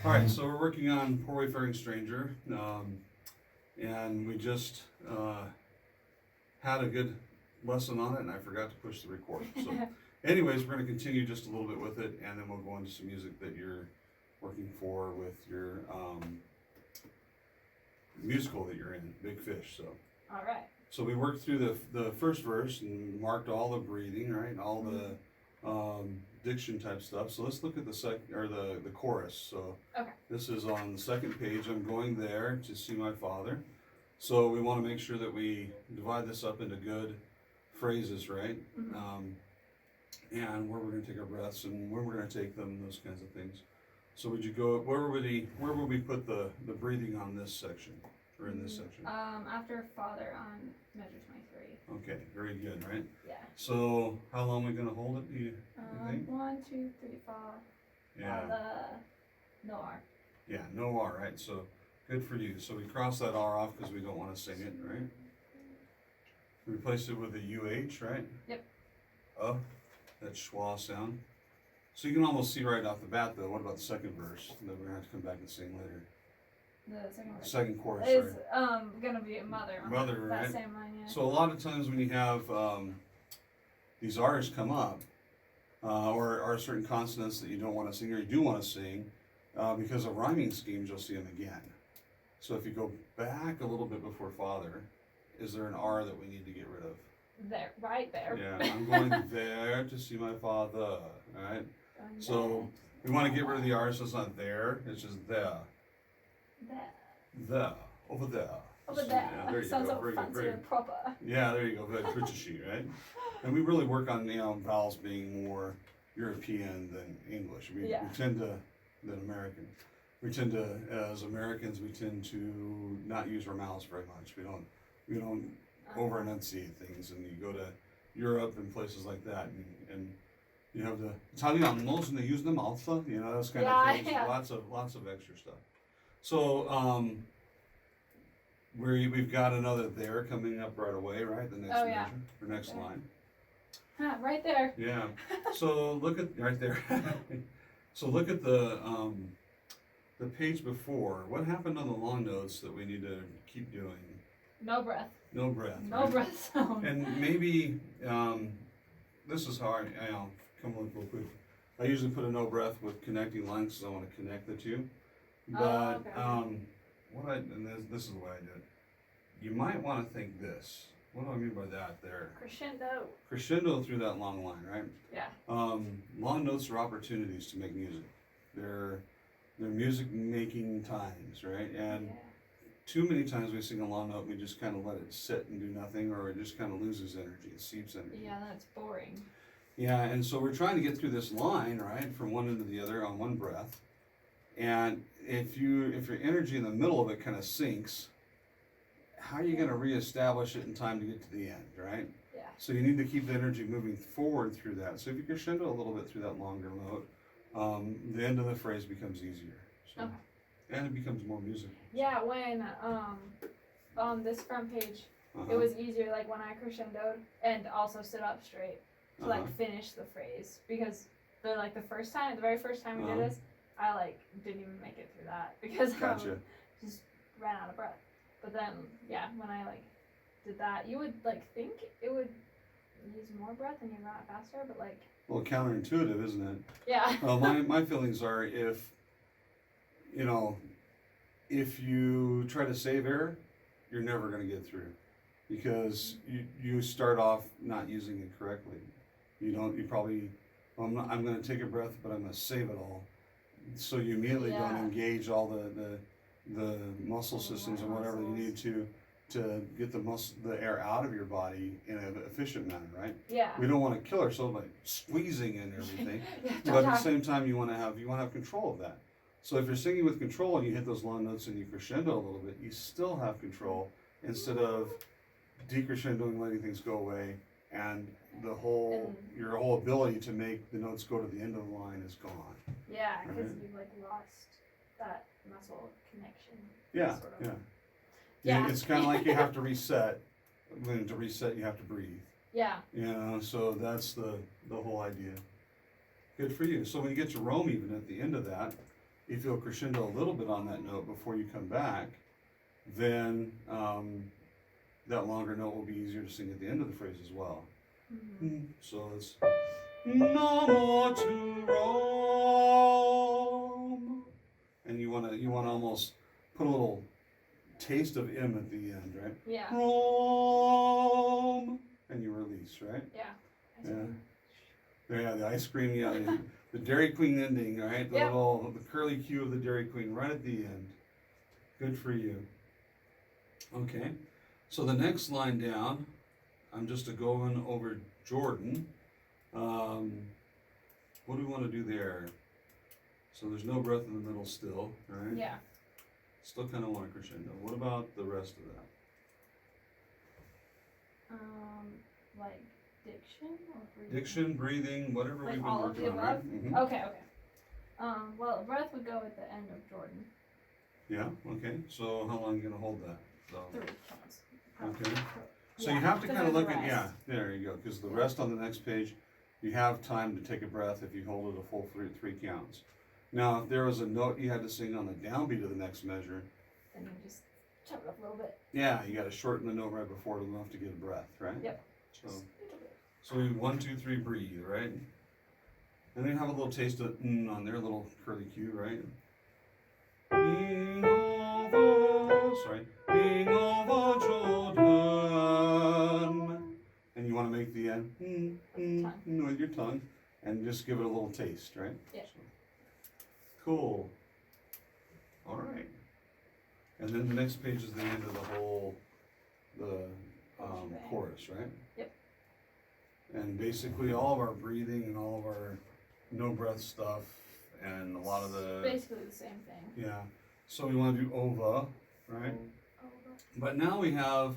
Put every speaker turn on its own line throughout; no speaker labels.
All right, so we're working on Poor Wayfaring Stranger, and we just had a good lesson on it, and I forgot to push the record. So, anyways, we're going to continue just a little bit with it, and then we'll go into some music that you're working for with your musical that you're in, Big Fish. So,
All right.
so we worked through the first verse and marked all the breathing, right, all the diction type stuff. So let's look at the chorus. So
Okay.
this is on the second page. I'm going there to see my Father. So we want to make sure that we divide this up into good phrases, right?
Mm-hmm.
And where we're going to take our breaths and where we're going to take them, those kinds of things. So would you go? Where would we put the breathing on this section or in this section?
After Father on measure 23.
Okay, very good, right?
Yeah.
So how long are we going to hold it? Do you think?
1, 2, 3, 4.
Yeah.
No R.
Yeah, no R, right? So good for you. So we cross that R off because we don't want to sing it, right? Replace it with a UH, right?
Yep.
That schwa sound. So you can almost see right off the bat, though. What about the second verse that we're gonna have to come back and sing later?
The second verse.
Second chorus,
Is
sorry.
gonna be a mother. On
Mother,
that
right?
same line, yeah.
So a lot of times when you have these R's come up, or certain consonants that you don't want to sing or you do want to sing, because of rhyming schemes, you'll see them again. So if you go back a little bit before Father, is there an R that we need to get rid of?
There, right there.
Yeah, I'm going there to see my Father, right? So we want to get rid of the R, so it's not there, it's just there.
There.
Over there.
Over
So,
there.
yeah, there you
Sounds
go.
so
Very good,
fancy
very
and proper.
Yeah, there you go. Very Britishy, right? And we really work on vowels being more European than English. We tend to than American. We tend to, as Americans, we tend to not use our mouths very much. We don't over enunciate things. And you go to Europe and places like that, and you have the Italianos and they use the mouth, those kind of things.
Yeah.
Lots of extra stuff. So we've got another there coming up right away, right? The next measure or next line.
Right there.
Yeah. So look at right there. So look at the page before. What happened on the long notes that we need to keep doing?
No breath.
No breath.
No
right?
breath sound.
And maybe this is how I'll come look real quick. I usually put a no breath with connecting lines because I want to connect the two. But this is the way I do it. You might want to think this. What do I mean by that there?
Crescendo.
Crescendo through that long line, right?
Yeah.
Long notes are opportunities to make music. They're music making times, right? And too many times we sing a long note and we just kind of let it sit and do nothing, or it just kind of loses energy, it seeps energy.
Yeah, that's boring.
Yeah, and so we're trying to get through this line, right, from one end to the other on one breath. And if your energy in the middle of it kind of sinks, how are you going to reestablish it in time to get to the end, right?
Yeah.
So you need to keep the energy moving forward through that. So if you crescendo a little bit through that longer note, the end of the phrase becomes easier. So, and it becomes more musical.
Yeah, when on this front page, it was easier, like when I crescendoed and also stood up straight to like finish the phrase, because the very first time we did this, I didn't even make it through that because just ran out of breath. But then when I did that, you would think it would use more breath and you run it faster, but
well, counterintuitive, isn't it?
Yeah.
Well, my feelings are if you try to save air, you're never going to get through, because you start off not using it correctly. I'm going to take a breath, but I'm going to save it all. So you immediately don't engage all the muscle systems and whatever you need to get the air out of your body in an efficient manner, right?
Yeah.
We don't want to kill ourselves by squeezing in everything, but at the same time you want to have control of that. So if you're singing with control and you hit those long notes and you crescendo a little bit, you still have control instead of decrescendoing, letting things go away, and your whole ability to make the notes go to the end of the line is gone.
Yeah, because you've lost that muscle connection.
Yeah,
sort of.
Yeah, it's kind of like you have to reset. When to reset, you have to breathe.
Yeah.
So that's the whole idea. Good for you. So when you get to Rome, even at the end of that, if you'll crescendo a little bit on that note before you come back, then that longer note will be easier to sing at the end of the phrase as well. So it's no more to roam, and you wanna almost put a little taste of M at the end, right?
Yeah.
Roam, and you release, right?
Yeah.
Yeah, the ice cream, yeah, the Dairy Queen ending, right? The little, the curly Q of the Dairy Queen right at the end. Good for you. Okay, so the next line down, I'm just going over Jordan. What do we want to do there? So there's no breath in the middle still, right?
Yeah.
Still kind of want to crescendo. What about the rest of that?
Like diction or breathing?
Diction, breathing, whatever
like
we've been
all of
working
the
on,
above?
right? Mm-hmm.
Okay. Well, breath would go at the end of Jordan.
Yeah, okay. So how long are you going to hold that? So,
3 counts.
okay. So
Yeah,
you have to kind of
there's
look at,
rest.
yeah, there you go. Because the rest on the next page, you have time to take a breath if you hold it a full three counts. Now, if there was a note you had to sing on the downbeat of the next measure,
Then you just chop it up a little bit.
yeah, you got to shorten the note right before it enough to get a breath, right?
Yep.
So we 1, 2, 3, breathe, right? And then have a little taste of on there, a little curly Q, right? Being over Jordan. And you want to make the end with your tongue, and just give it a little taste, right?
Yeah.
So, cool. All right. And then the next page is the end of the whole, chorus, right?
Yep.
And basically all of our breathing and all of our no breath stuff and a lot of the
basically the same thing.
yeah. So we want to do ova, right? But now we have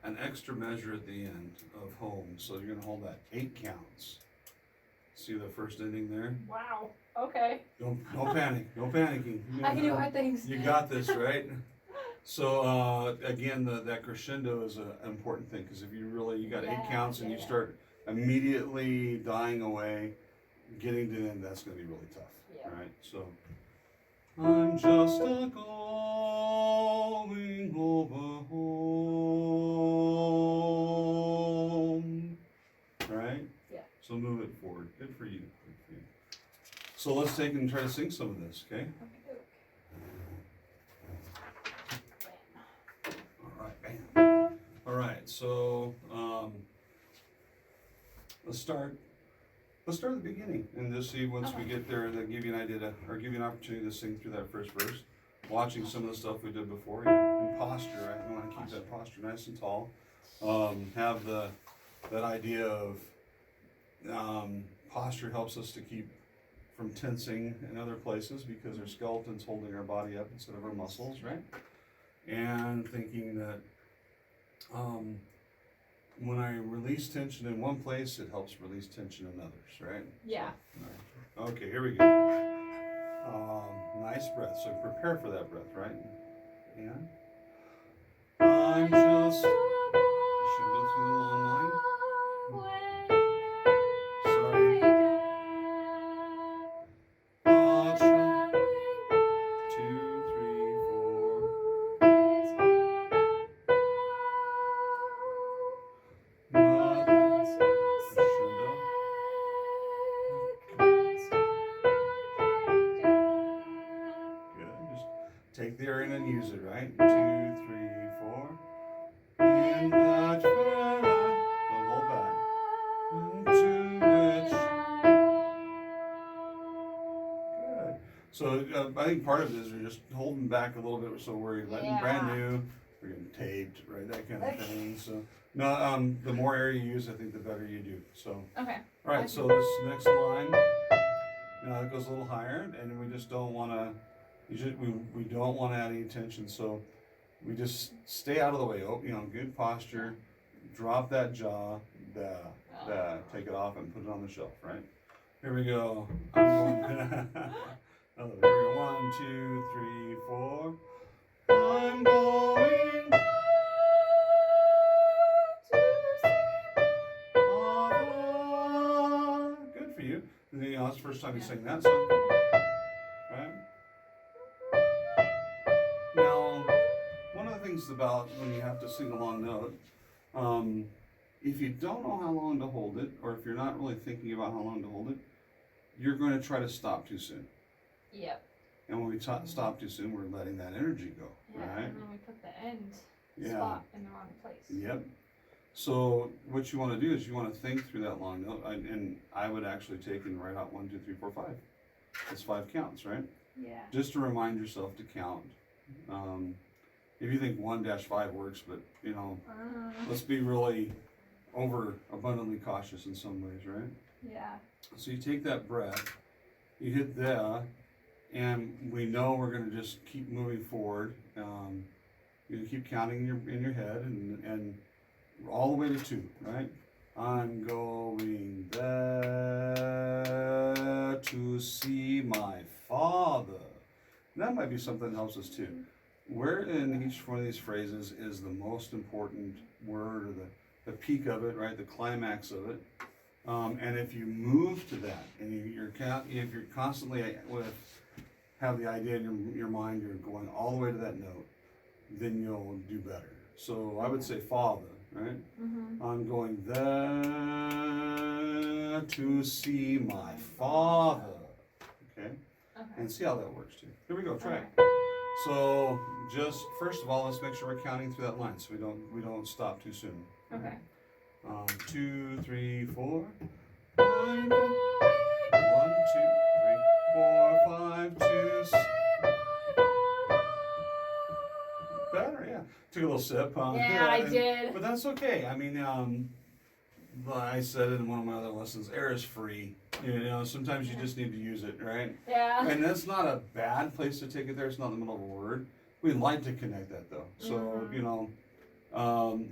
an extra measure at the end of home. So you're gonna hold that 8 counts. See the first ending there?
Wow. Okay.
Don't panic. No panicking.
I can do hard things.
You got this, right? So again, that crescendo is an important thing, because if you got 8 counts and you start immediately dying away, getting to the end, that's going to be really tough.
Yeah.
Right? So I'm just a going over home. Right?
Yeah.
So move it forward. Good for you. Good for you. So let's take and try to sing some of this, okay? All right, so let's start at the beginning and just see once we get there, then give you an idea or give you an opportunity to sing through that first verse, watching some of the stuff we did before. And posture, right? You want to keep that posture nice and tall. Have that idea of posture helps us to keep from tensing in other places, because our skeleton's holding our body up instead of our muscles, right? And thinking that when I release tension in one place, it helps release tension in others, right?
Yeah.
So, okay, here we go. Nice breath. So prepare for that breath, right? And I'm just. Should go through the long line. Sorry. 2, 3, 4. Crescendo. Good. Just take the air in and use it, right? 2, 3, 4. In that fella. Don't hold back. To which. Good. So I think part of it is we're just holding back a little bit. We're so worried. Letting brand new. We're getting taped, right? That kind of thing. So no, the more air you use, I think the better you do. So.
Okay.
All right. So this next line, it goes a little higher, and we just don't want to. We don't want to add any tension. So we just stay out of the way. Oh, good posture. Drop that jaw. Take it off and put it on the shelf. Right. Here we go. I'm going. Here we go. 1, 2, 3, 4. I'm going. Good for you. That's the first time you sing that song, right? things about when you have to sing a long note. If you don't know how long to hold it, or if you're not really thinking about how long to hold it, you're going to try to stop too soon.
Yep.
And when we stop too soon, we're letting that energy go,
yeah,
right?
And then we put the end spot in the wrong place.
Yep. So what you want to do is you want to think through that long note, and I would actually take and write out 1, 2, 3, 4, 5. That's 5 counts, right?
Yeah.
Just to remind yourself to count. If you think 1-5 works, but let's be really over abundantly cautious in some ways, right?
Yeah.
So you take that breath, you hit the, and we know we're going to just keep moving forward. You keep counting in your head and all the way to 2, right? I'm going there to see my Father. And that might be something that helps us too. Where in each one of these phrases is the most important word, or the peak of it, right? The climax of it. And if you move to that, and if you're constantly have the idea in your mind, you're going all the way to that note, then you'll do better. So I would say Father, right?
Mm-hmm.
I'm going there to see my Father. Okay? And see how that works too. Here we go, try it. So just first of all, let's make sure we're counting through that line so we don't stop too soon.
Okay.
2, 3, 4. 1, 2, 3, 4, 5, 2. Better, yeah. Took a little sip.
Yeah, I did.
But that's okay. I mean, I said it in one of my other lessons. Air is free. Sometimes you just need to use it, right?
Yeah.
And that's not a bad place to take it there. It's not in the middle of a word. We'd like to connect that though. So,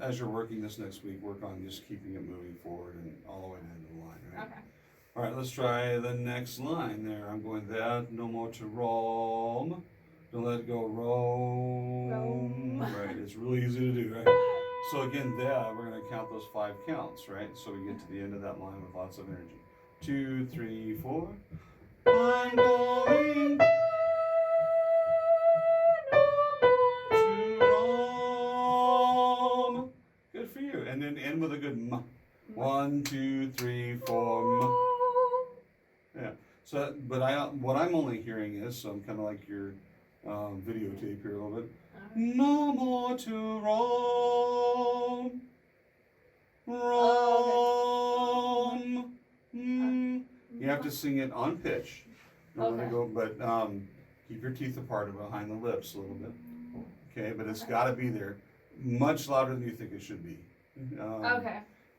as you're working this next week, work on just keeping it moving forward and all the way to the end of the line, right?
Okay.
All right, let's try the next line there. I'm going that, no more to roam. Don't let it go, roam. Right, it's really easy to do, right? So again, there, we're going to count those 5 counts, right? So we get to the end of that line with lots of energy. 2, 3, 4. I'm going to roam. Good for you. And then end with a good m. 1, 2, 3, 4. M. Yeah. So, but what I'm only hearing is, so I'm kind of like your videotape here a little bit. No more to roam. Roam. You have to sing it on pitch. Don't let it go, but keep your teeth apart and behind the lips a little bit. Okay, but it's got to be there, much louder than you think it should be.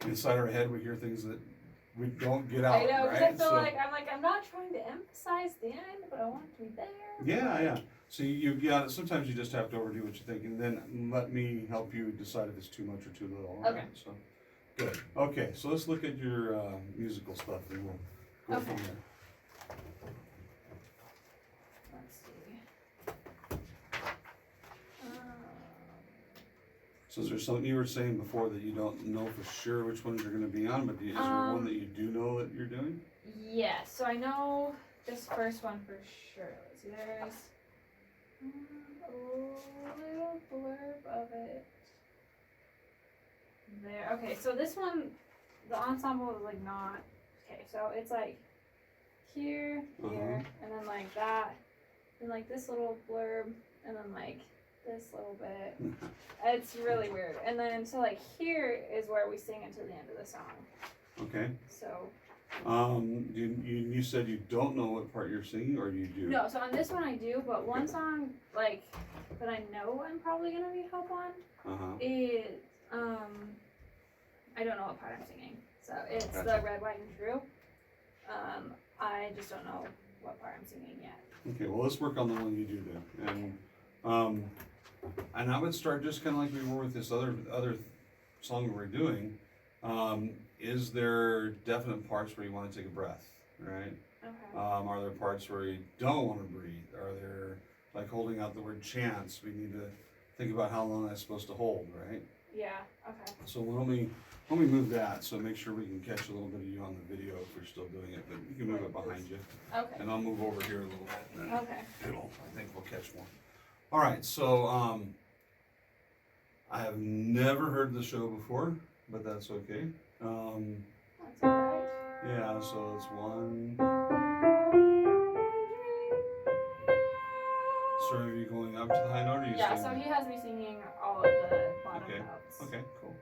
Inside our head, we hear things that we don't get out.
I know, because
right?
I feel I'm not trying to emphasize the end, but I want it to be there.
Yeah. So you sometimes you just have to overdo what you think, and then let me help you decide if it's too much or too little. Right?
Okay.
So good. Okay, so let's look at your musical stuff, and we'll go from there.
Let's see.
So is there something you were saying before that you don't know for sure which ones you're going to be on, but is there one that you do know that you're doing?
Yeah, so I know this first one for sure. Let's see, there's a little blurb of it there. Okay, so this one, the ensemble is like not, okay, so it's like here, and then like that, and like this little blurb, and then like this little bit. It's really weird. And then, so like here is where we sing until the end of the song.
Okay.
So.
You said you don't know what part you're singing, or you do?
No, so on this one I do, but one song like that I know I'm probably gonna need help on is I don't know what part I'm singing. So it's the Red, White, and True. I just don't know what part I'm singing yet. Okay,
well let's work on the one you do then. And I would start just kind of like we were with this other song we were doing. Is there definite parts where you want to take a breath, right?
Okay.
Are there parts where you don't want to breathe? Are there, like holding out the word chance, we need to think about how long that's supposed to hold, right?
Yeah, okay.
So let me move that, so make sure we can catch a little bit of you on the video if we're still doing it, but you can move it behind you.
Okay.
And I'll move over here a little bit. And then
okay.
I think we'll catch more. All right, so I have never heard the show before, but that's okay.
That's alright.
Yeah, so it's 1. So are you going up to the high note, or are you
Yeah,
staying
so
there?
he has me singing all of the bottom
Okay.
notes.
Okay, cool.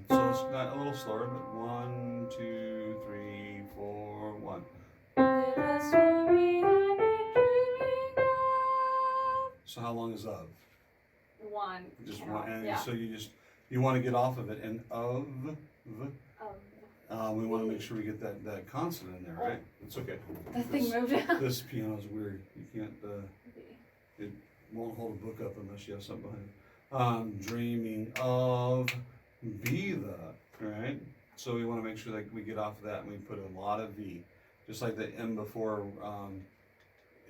So it's not a little slower, but 1, 2, 3, 4, 1.
The story I've been dreaming of.
So how long is of?
1.
Just
count.
one, and
Yeah.
so you want to get off of it, and of, we want to make sure we get that consonant in there, right? It's okay.
The thing moved.
This piano's weird. You can't, it won't hold a book up unless you have something behind it. Dreaming of, be the, right? So we want to make sure that we get off of that and we put a lot of V. Just like the M before,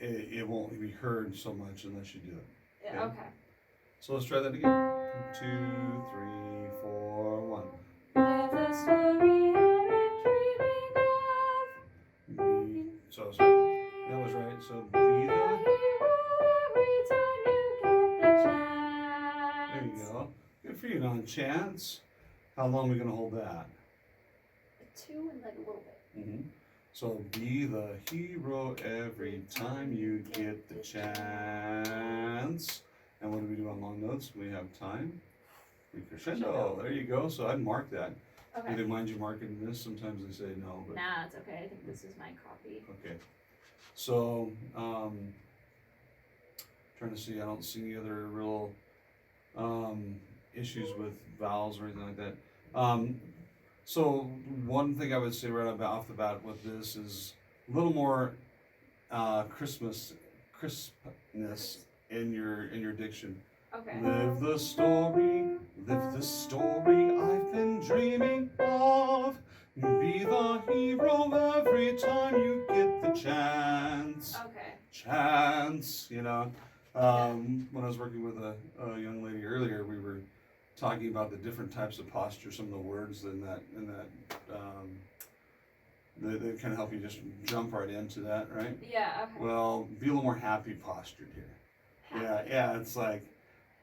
it won't be heard so much unless you do it.
Yeah, okay.
So let's try that again. 2, 3, 4, 1.
Live the story I've been dreaming of.
Be, so sorry. That was right. So be the.
Every time you get the chance.
There you go. Good for you. Now, chance. How long are we going to hold that?
2 and like a little bit.
Mm-hmm. So be the hero every time you get the chance. And what do we do on long notes? We have time. Crescendo. There you go. So I'd mark that.
Okay.
Do they mind you marking this? Sometimes they say no. But
Nah, it's okay. I think this is my copy.
okay. So, trying to see, I don't see any other real issues with vowels or anything like that. So one thing I would say right off the bat with this is a little more crispness in your diction.
Okay.
Live the story I've been dreaming of. Be the hero every time you get the chance.
Okay.
Chance, you know. When I was working with a young lady earlier, we were talking about the different types of posture, some of the words in that they kind of help you just jump right into that, right?
Yeah, okay.
Well, be a little more happy postured here.
Happy.
Yeah, it's like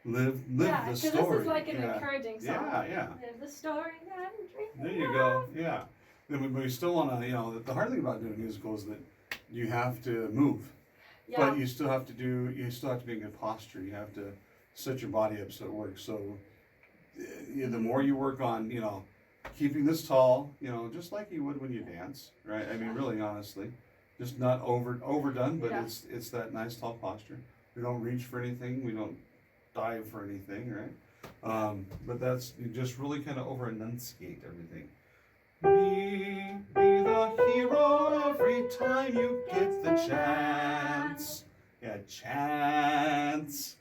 live
Yeah,
the
'cause
story.
this is like an encouraging song.
Yeah.
Live the story I'm dreaming
There you go. Yeah. Then we still want to, you know, the hard thing about doing a musical is that you have to move,
Yeah.
but you still have to be in good posture. You have to set your body up so it works. So the more you work on, you know, keeping this tall, you know, just like you would when you dance, right? I mean, really, honestly, just not overdone, but
Yeah.
it's that nice tall posture. We don't reach for anything. We don't dive for anything, right? But that's, you just really kind of over enunciate everything. Be the hero every time you get the chance. Yeah, chance.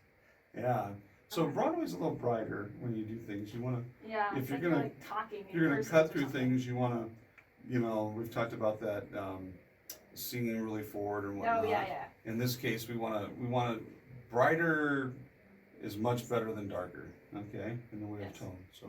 Yeah. So Broadway's a little brighter when you do things. You want to,
Yeah.
if
it's
you're
like
gonna-
like talking.
you're going to cut through things, you want to, you know, we've talked about that, singing really forward and whatnot.
Oh yeah.
In this case, we want to, brighter is much better than darker, okay, in the way
Yes.
of tone. So